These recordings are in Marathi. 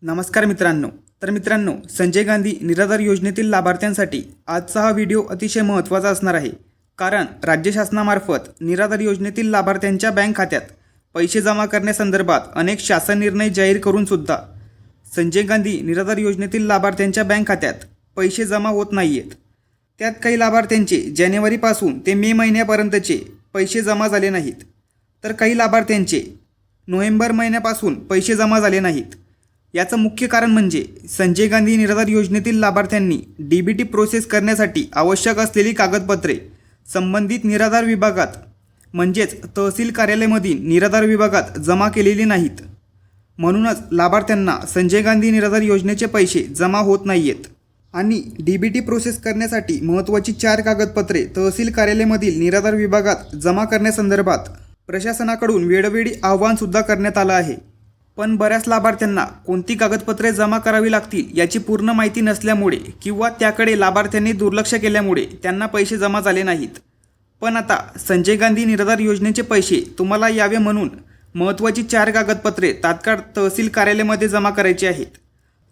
नमस्कार मित्रांनो. मित्रांनो, संजय गांधी निराधार योजनेतील लाभार्थ्यांसाठी आजचा हा व्हिडिओ अतिशय महत्त्वाचा असणार आहे. कारण राज्य शासनामार्फत निराधार योजनेतील लाभार्थ्यांच्या बँक खात्यात पैसे जमा करण्यासंदर्भात अनेक शासन निर्णय जाहीर करून सुद्धा संजय गांधी निराधार योजनेतील लाभार्थ्यांच्या बँक खात्यात पैसे जमा होत नाही आहेत. त्यात काही लाभार्थ्यांचे जानेवारीपासून ते मे महिन्यापर्यंतचे पैसे जमा झाले नाहीत, तर काही लाभार्थ्यांचे नोव्हेंबर महिन्यापासून पैसे जमा झाले नाहीत. याचं मुख्य कारण म्हणजे संजय गांधी निराधार योजनेतील लाभार्थ्यांनी DBT प्रोसेस करण्यासाठी आवश्यक असलेली कागदपत्रे संबंधित निराधार विभागात म्हणजेच तहसील कार्यालयामधील निराधार विभागात जमा केलेली नाहीत. म्हणूनच लाभार्थ्यांना संजय गांधी निराधार योजनेचे पैसे जमा होत नाही आहेत. आणि DBT प्रोसेस करण्यासाठी महत्त्वाची 4 कागदपत्रे तहसील कार्यालयामधील निराधार विभागात जमा करण्यासंदर्भात प्रशासनाकडून वेळोवेळी आवाहनसुद्धा करण्यात आलं आहे. पण बऱ्याच लाभार्थ्यांना कोणती कागदपत्रे जमा करावी लागतील याची पूर्ण माहिती नसल्यामुळे किंवा त्याकडे लाभार्थ्यांनी दुर्लक्ष केल्यामुळे त्यांना पैसे जमा झाले नाहीत. पण आता संजय गांधी निराधार योजनेचे पैसे तुम्हाला यावे म्हणून महत्त्वाची 4 कागदपत्रे तात्काळ तहसील कार्यालयामध्ये जमा करायची आहेत,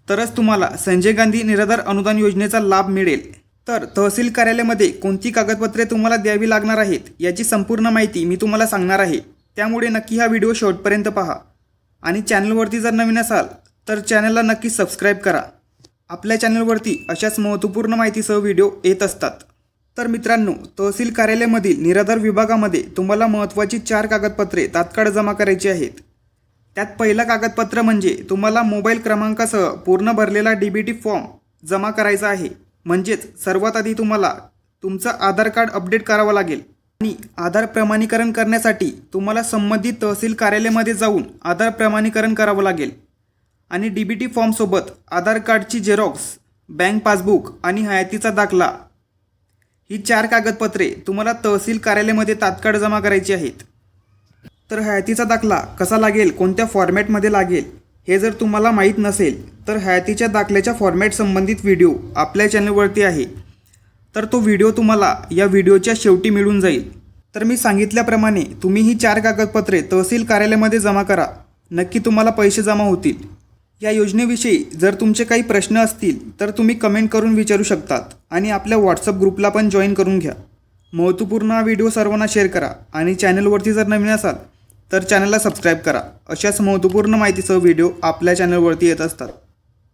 तरच तुम्हाला संजय गांधी निराधार अनुदान योजनेचा लाभ मिळेल. तर तहसील कार्यालयामध्ये कोणती कागदपत्रे तुम्हाला द्यावी लागणार आहेत याची संपूर्ण माहिती मी तुम्हाला सांगणार आहे. त्यामुळे नक्की हा व्हिडिओ शेवटपर्यंत पहा. आणि चॅनलवरती जर नवीन असाल तर चॅनलला नक्की सबस्क्राईब करा. आपल्या चॅनलवरती अशाच महत्त्वपूर्ण माहितीसह व्हिडिओ येत असतात. तर मित्रांनो, तहसील कार्यालयामधील निराधार विभागामध्ये तुम्हाला महत्त्वाची 4 कागदपत्रे तात्काळ जमा करायची आहेत. त्यात पहिलं कागदपत्र म्हणजे तुम्हाला मोबाईल क्रमांकासह पूर्ण भरलेला DBT फॉर्म जमा करायचा आहे. म्हणजेच सर्वात आधी तुम्हाला तुमचं आधार कार्ड अपडेट करावं लागेल. आणि आधार प्रमाणीकरण करण्यासाठी तुम्हाला संबंधित तहसील कार्यालयामध्ये जाऊन आधार प्रमाणीकरण करावं लागेल. आणि DBT फॉर्मसोबत आधार कार्डची झेरॉक्स, बँक पासबुक आणि हयातीचा दाखला ही 4 कागदपत्रे तुम्हाला तहसील कार्यालयामध्ये तात्काळ जमा करायची आहेत. तर हयातीचा दाखला कसा लागेल, कोणत्या फॉर्मॅटमध्ये लागेल हे जर तुम्हाला माहीत नसेल तर हयातीच्या दाखल्याच्या फॉर्मॅट संबंधित व्हिडिओ आपल्या चॅनलवरती आहे. तर तो व्हिडिओ तुम्हाला या व्हिडिओच्या शेवटी मिळून जाईल. तर मी सांगितल्याप्रमाणे तुम्ही ही 4 कागदपत्रे तहसील कार्यालयामध्ये जमा करा. नक्की तुम्हाला पैसे जमा होतील. या योजनेविषयी जर तुमचे काही प्रश्न असतील तर तुम्ही कमेंट करून विचारू शकतात. आणि आपल्या व्हॉट्सअप ग्रुपला पण जॉईन करून घ्या. महत्त्वपूर्ण हा व्हिडिओ सर्वांना शेअर करा. आणि चॅनलवरती जर नवीन असाल तर चॅनलला सबस्क्राईब करा. अशाच महत्त्वपूर्ण माहितीसह व्हिडिओ आपल्या चॅनलवरती येत असतात.